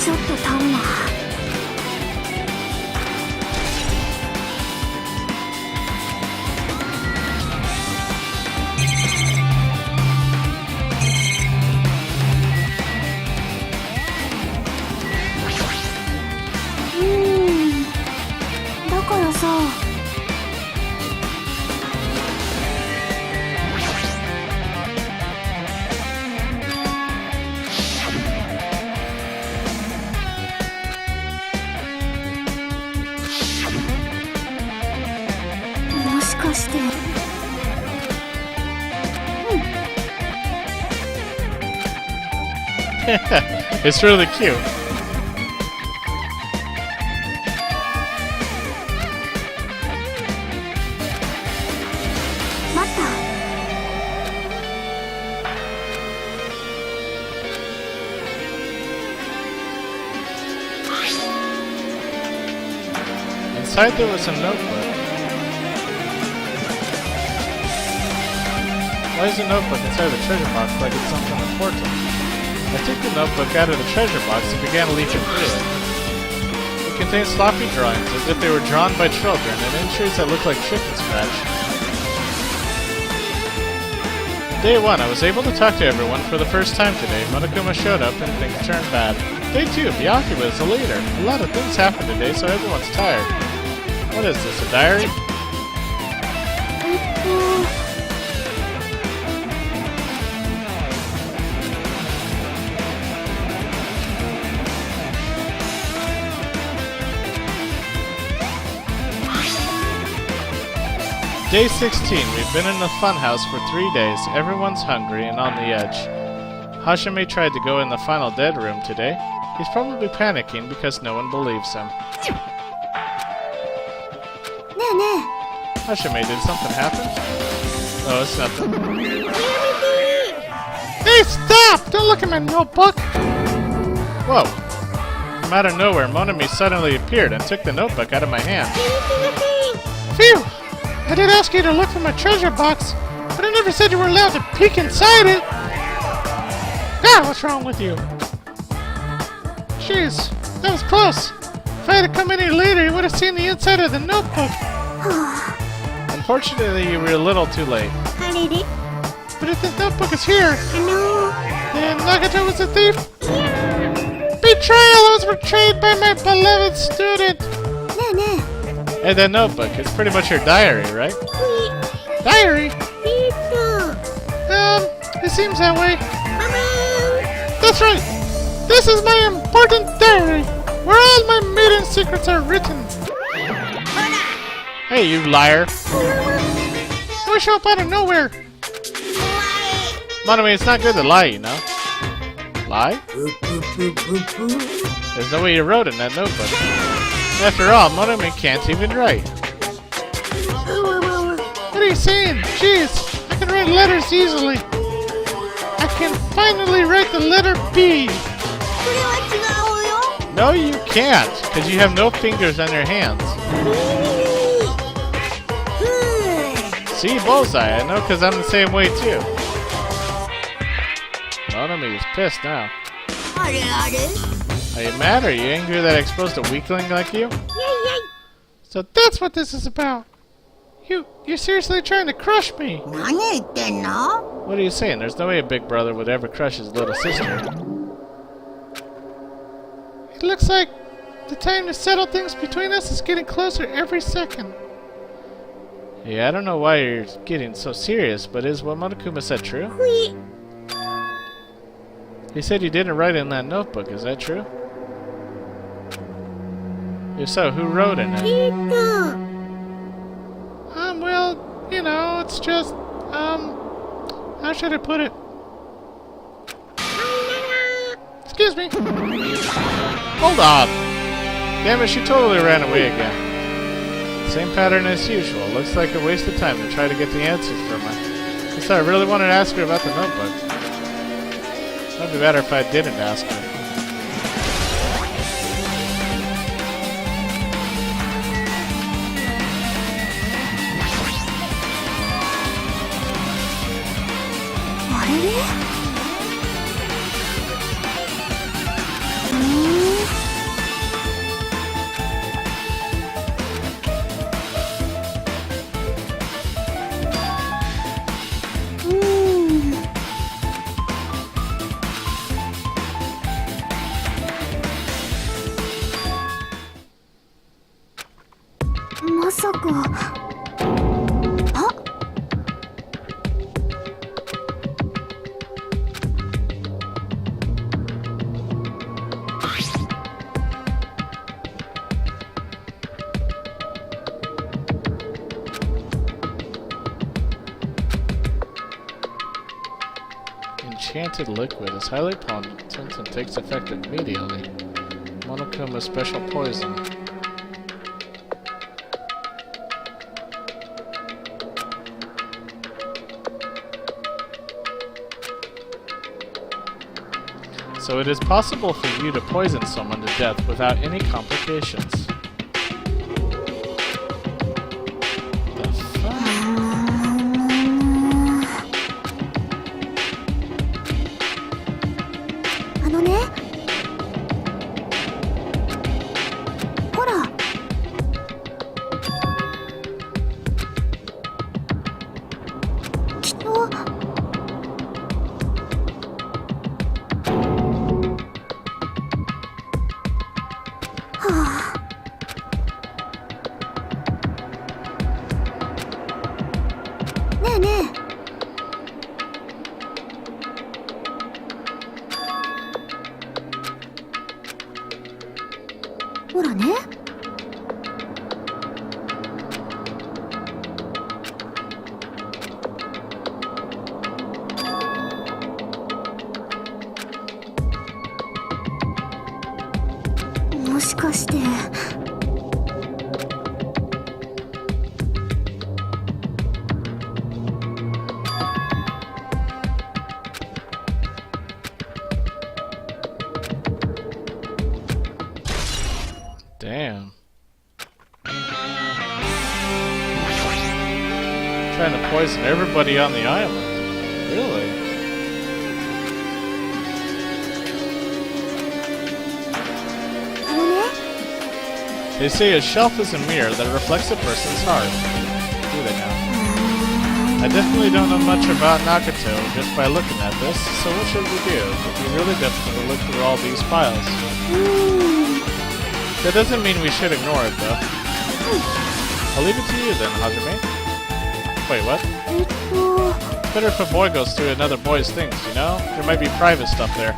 ちょっと足んな。かして。It's really cute. 待った。Inside there was a notebook. Why is a notebook inside the treasure box like it's something important? I took the notebook out of the treasure box and began leafing through it. It contained sloppy drawings, as if they were drawn by children, and entries that looked like chip and scratch. Day 1, I was able to talk to everyone for the first time today. Monokuma showed up and things turned bad. Day 2, Byakuya was a leader. A lot of things happened today, so everyone's tired. What is this, a diary? Day 16. We've been in the funhouse for 3 days. Everyone's hungry and on the edge. Hashime tried to go in the final dead room today. He's probably panicking because no one believes him. Hashime, did something happen? Oh, it's nothing. Hey, stop! Don't look at my notebook! Whoa. From out of nowhere, Monami suddenly appeared and took the notebook out of my hand. Phew! I did ask you to look for my treasure box, but I never said you were allowed to peek inside it! God, what's wrong with you? Jeez, that was close. If I had come any later, you would have seen the inside of the notebook. Unfortunately, you were a little too late. But if the notebook is here, then Nagato was a thief? Betrayal! I was betrayed by my beloved student! Hey, that notebook, it's pretty much your diary, right? Diary? It seems that way. That's right! This is my important diary, where all my maiden secrets are written. Hey, you liar. Don't show up out of nowhere. Monami, it's not good to lie, you know. Lie? There's no way you wrote in that notebook. After all, Monami can't even write. What are you saying? Jeez, I can write letters easily. I can finally write the letter B. No, you can't, because you have no fingers on your hands. See, bullseye. I know, because I'm the same way, too. Monami is pissed now. Are you mad? Are you angry that I exposed a weakling like you? So that's what this is about. You're seriously trying to crush me. What are you saying? There's no way a big brother would ever crush his little sister. It looks like the time to settle things between us is getting closer every second. Yeah, I don't know why you're getting so serious, but is what Monokuma said true? He said you didn't write in that notebook, is that true? If so, who wrote in it? Well, you know, it's just, how should I put it? Excuse me. Hold on. Damn it, she totally ran away again. Same pattern as usual. Looks like a waste of time to try to get the answers from her. So I really wanted to ask her about the notebook. It'd be better if I didn't ask her. enchanted liquid is highly potent and takes effect immediately. Monokuma special poison. So it is possible for you to poison someone to death without any complications. The fuck? あのね、ほら、きっとねえねえ、ほらね、もしかして。Damn. Trying to poison everybody on the island. Really? They say a shelf is a mirror that reflects a person's heart. Do they now? I definitely don't know much about Nagato just by looking at this, so what should we do? It'd be really difficult to look through all these files. That doesn't mean we should ignore it, though. I'll leave it to you then, Hajime. Wait, what? Better if a boy goes through another boy's things, you know? There might be private stuff there.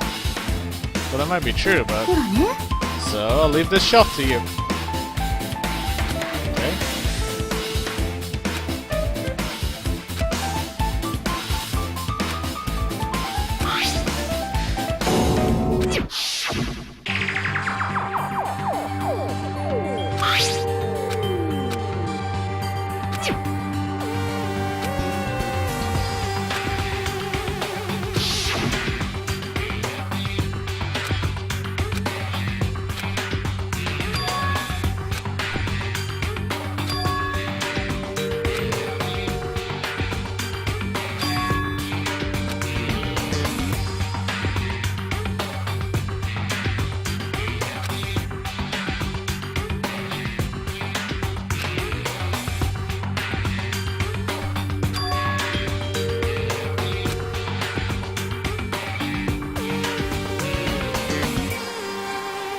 Well, that might be true, but... So, I'll leave this shelf to you. Okay.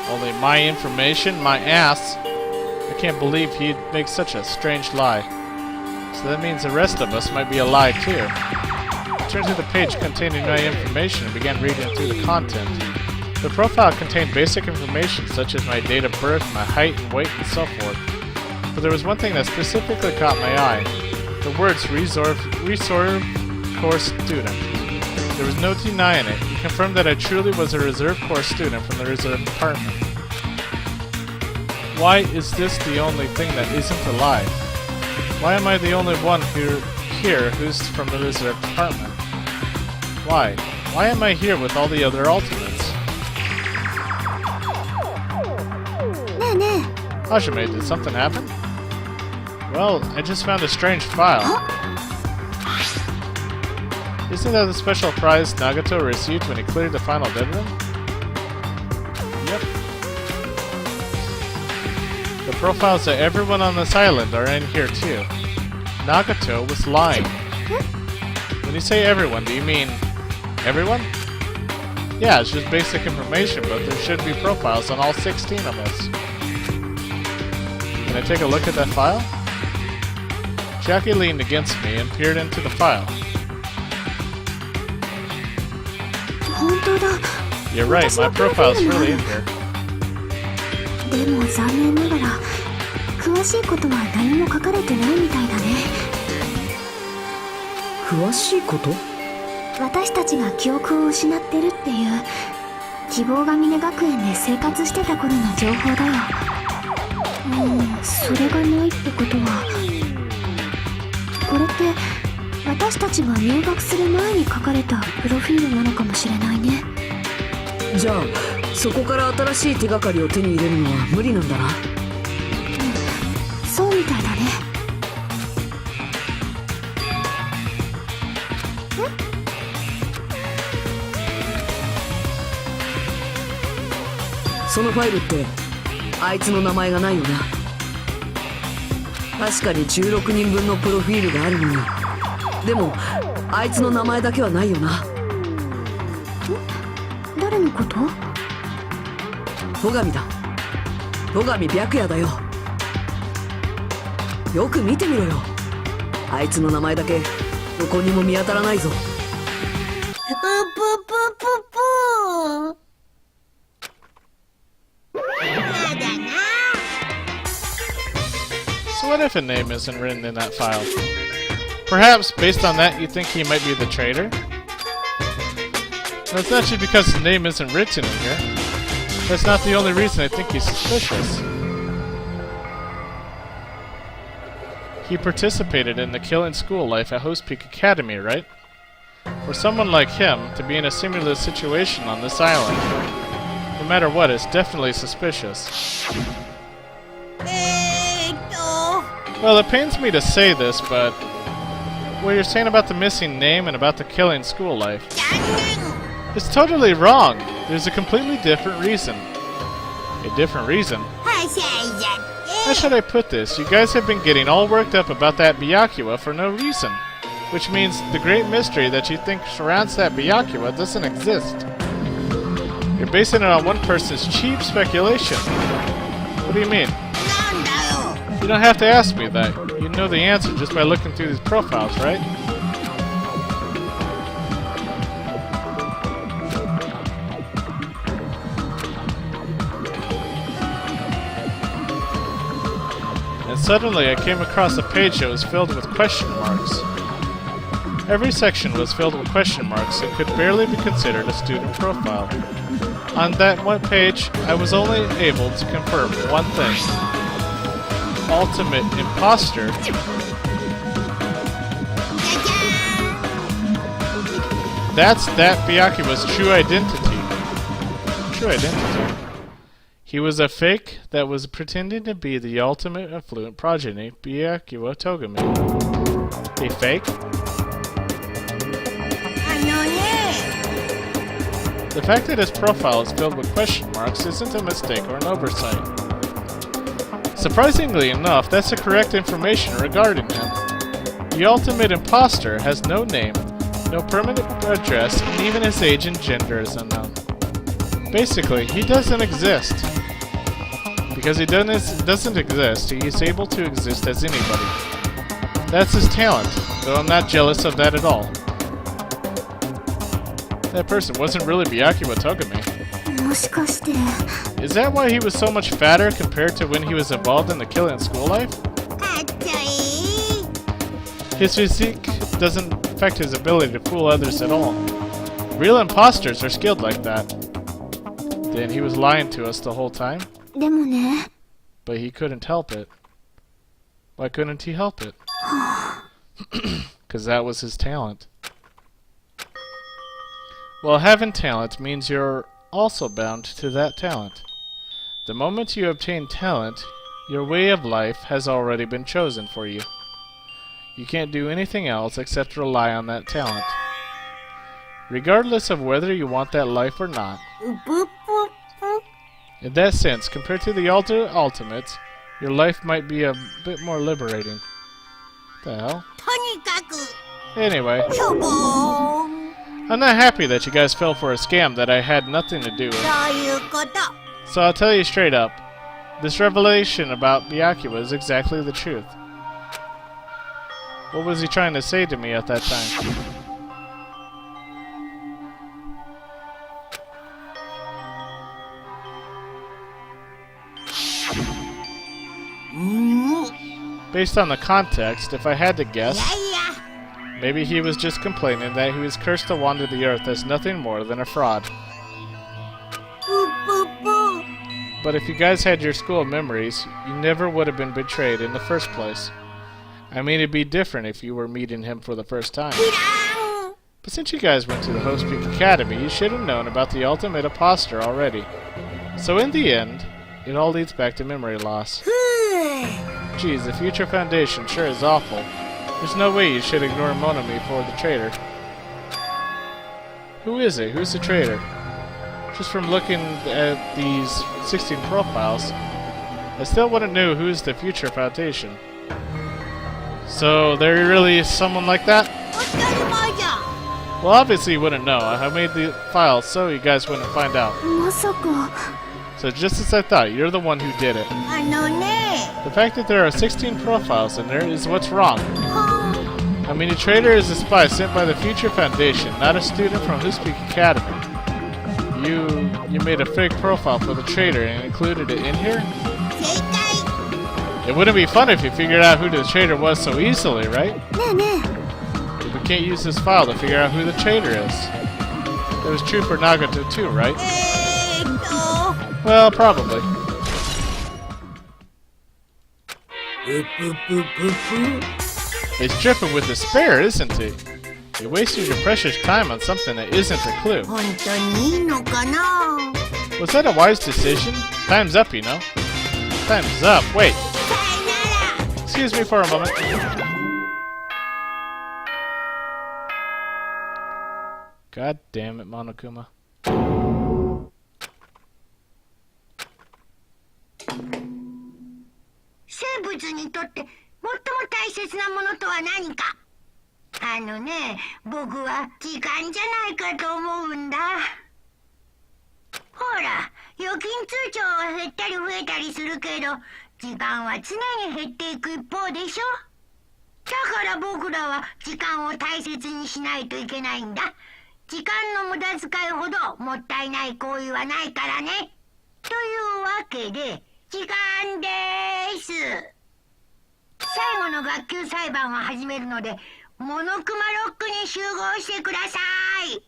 Only my information? My ass? I can't believe he'd make such a strange lie. So that means the rest of us might be a lie too. I turned to the page containing my information and began reading through the content. The profile contained basic information such as my date of birth, my height and weight, and so forth. But there was one thing that specifically caught my eye. The words Reserve Corps Student. There was no denying it. He confirmed that I truly was a Reserve Corps student from the Reserve Department. Why is this the only thing that isn't a lie? Why am I the only one here who's from the Reserve Department? Why? Why am I here with all the other Ultimates? Hajime, did something happen? Well, I just found a strange file. Isn't that the special prize Nagato received when he cleared the final deadline? Yep. The profiles of everyone on this island are in here too. Nagato was lying. When you say everyone, do you mean everyone? Yeah, it's just basic information, but there should be profiles on all 16 of us. Can I take a look at that file? Jackie leaned against me and peered into the file. You're right, my profile's really in here. でも残念ながら詳しいことは何も書かれてないみたいだね。詳しいこと？私たちが記憶を失ってるっていう希望が峰学園で生活してた頃の情報だよ。それがないってことは、これって私たちが入学する前に書かれたプロフィールなのかもしれないね。じゃあそこから新しい手がかりを手に入れるのは無理なんだな。そうみたいだね。そのファイルってあいつの名前がないよな。確かに16人分のプロフィールがあるのに、でもあいつの名前だけはないよな。誰のこと？戸上だ。戸上白夜だよ。よく見てみろよ。あいつの名前だけどこにも見当たらないぞ。ぷぷぷぷぷやだな。 So what if a name isn't written in that file? Perhaps, based on that, you think he might be the traitor? That's not just because his name isn't written in here. That's not the only reason I think he's suspicious. He participated in the killing school life at Host Peak Academy, right? For someone like him to be in a similar situation on this island, no matter what, is definitely suspicious. Well, it pains me to say this, but what you're saying about the missing name and about the killing school life, it's totally wrong. There's a completely different reason. A different reason? How should I put this? You guys have been getting all worked up about that Byakuya for no reason. Which means the great mystery that you think surrounds that Byakuya doesn't exist. You're basing it on one person's cheap speculation. What do you mean? You don't have to ask me that. You know the answer just by looking through these profiles, right? And suddenly I came across a page that was filled with question marks. Every section was filled with question marks and could barely be considered a student profile. On that one page, I was only able to confirm one thing. Ultimate imposter. That's that Byakuya's true identity. True identity. He was a fake that was pretending to be the ultimate affluent progeny, Byakuya Togami. A fake? The fact that his profile is filled with question marks isn't a mistake or an oversight. Surprisingly enough, that's the correct information regarding him. The ultimate imposter has no name, no permanent address, and even his age and gender is unknown. Basically, he doesn't exist. Because he doesn't exist, he is able to exist as anybody. That's his talent, though I'm not jealous of that at all. That person wasn't really Byakuya Togami. Is that why he was so much fatter compared to when he was involved in the killing school life? His physique doesn't affect his ability to fool others at all. Real imposters are skilled like that. Then he was lying to us the whole time? But he couldn't help it. Why couldn't he help it? Because that was his talent. Well, having talent means you're also bound to that talent. The moment you obtain talent, your way of life has already been chosen for you. You can't do anything else except rely on that talent. Regardless of whether you want that life or not. In that sense, compared to the ultimates, your life might be a bit more liberating. The hell? Anyway, I'm not happy that you guys fell for a scam that I had nothing to do with. So I'll tell you straight up, this revelation about Byakuya is exactly the truth. What was he trying to say to me at that time? Based on the context, if I had to guess, Maybe he was just complaining that he was cursed to wander the earth as nothing more than a fraud. But if you guys had your school memories, you never would have been betrayed in the first place. I mean, it'd be different if you were meeting him for the first time. But since you guys went to the Host Peak Academy, you should have known about the ultimate imposter already. So in the end, it all leads back to memory loss. Geez, the Future Foundation sure is awful. There's no way you should ignore Monami for the traitor. Who is it? Who's the traitor? Just from looking at these 16 profiles, I still wouldn't know who's the Future Foundation. So there really is someone like that? Well, obviously you wouldn't know. I made the file so you guys wouldn't find out. So just as I thought, you're the one who did it. The fact that there are 16 profiles in there is what's wrong. I mean, a traitor is a spy sent by the Future Foundation, not a student from Host Peak Academy. You made a fake profile for the traitor and included it in here? It wouldn't be fun if you figured out who the traitor was so easily, right? We can't use this file to figure out who the traitor is. That was true for Nagato too, right? Well, probably. It's dripping with despair, isn't it? You're wasting your precious time on something that isn't a clue. Was that a wise decision? Time's up, you know. Time's up. Wait. Excuse me for a moment. God damn it, Monokuma. 生物にとって最も大切なものとは何か。僕は時間じゃないかと思うんだ。ほら、預金通帳は減ったり増えたりするけど、時間は常に減っていく一方でしょ。だから僕らは時間を大切にしないといけないんだ。時間の無駄遣いほどもったいない行為はないからね。というわけで、時間でーす。最後の学級裁判を始めるので、モノクマロックに集合してください。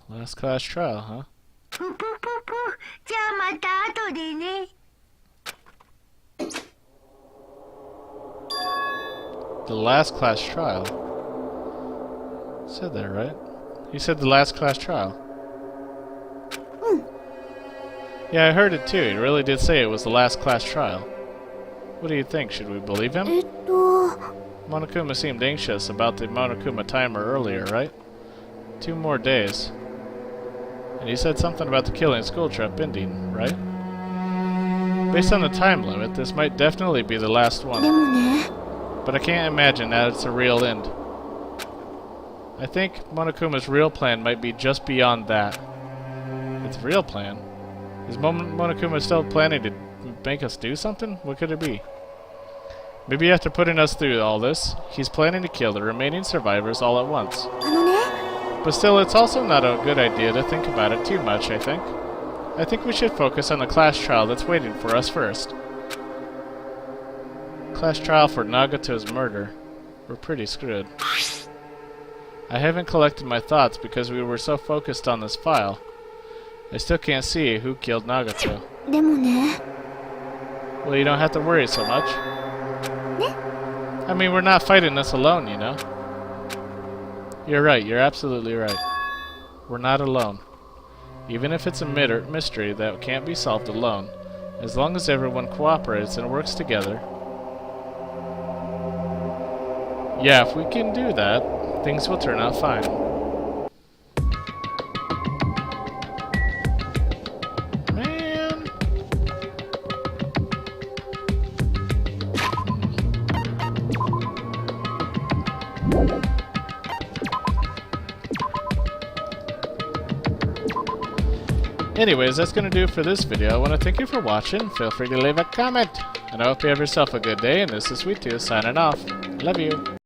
Last class trial, huh? ぷぷぷぷ、じゃあまた後でね。The last class trial? Said that right? He said the last class trial. Yeah, I heard it too. He really did say it was the last class trial. What do you think? Should we believe him? Monokuma seemed anxious about the Monokuma timer earlier, right? 2 more days. And he said something about the killing school trip ending, right? Based on the time limit, this might definitely be the last one. But I can't imagine that it's a real end. I think Monokuma's real plan might be just beyond that. Its real plan? Is Monokuma still planning to make us do something? What could it be? Maybe after putting us through all this, he's planning to kill the remaining survivors all at once. But still, it's also not a good idea to think about it too much, I think. I think we should focus on the class trial that's waiting for us first. Class trial for Nagato's murder. We're pretty screwed. I haven't collected my thoughts because we were so focused on this file. I still can't see who killed Nagato. Well, you don't have to worry so much. I mean, we're not fighting this alone, you know. You're right, you're absolutely right. We're not alone. Even if it's a mystery that can't be solved alone, as long as everyone cooperates and works together. Yeah, if we can do that, things will turn out fine. Man. Anyways, that's gonna do it for this video. I want to thank you for watching. Feel free to leave a comment. And I hope you have yourself a good day. And this is Sweet Tooth signing off. Love you.